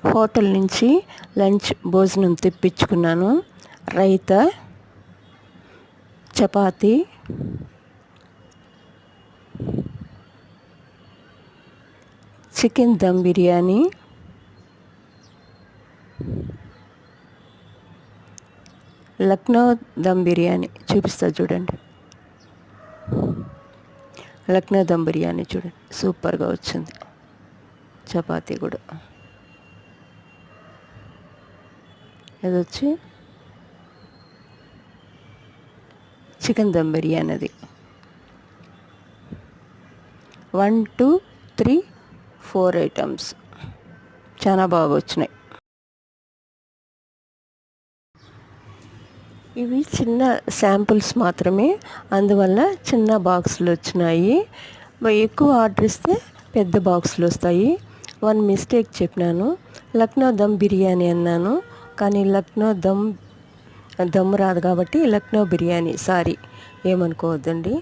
Hotel నుంచి lunch భోజనం తెప్పించుకున్నాను. రైతా, చపాతీ, చికెన్ దమ్ బిర్యానీ, లక్నో దమ్ బిర్యానీ చూపిస్తా చూడండి. లక్నో దమ్ బిర్యానీ చూడండి, సూపర్గా వచ్చింది. చపాతీ కూడా ఇది వచ్చి చికెన్ దమ్ బిర్యానీ. అది 1 2 3 4 ఐటమ్స్ చాలా బాగా వచ్చినాయి. ఇవి చిన్న శాంపుల్స్ మాత్రమే, అందువల్ల చిన్న బాక్సులు వచ్చినాయి. ఎక్కువ ఆర్డర్ ఇస్తే పెద్ద బాక్సులు వస్తాయి. 1 మిస్టేక్ చెప్పినాను, లక్నో దమ్ బిర్యానీ అన్నాను, కానీ లక్నో దమ్ రాదు కాబట్టి లక్నో బిర్యానీ. సారీ, ఏమనుకోవద్దండి.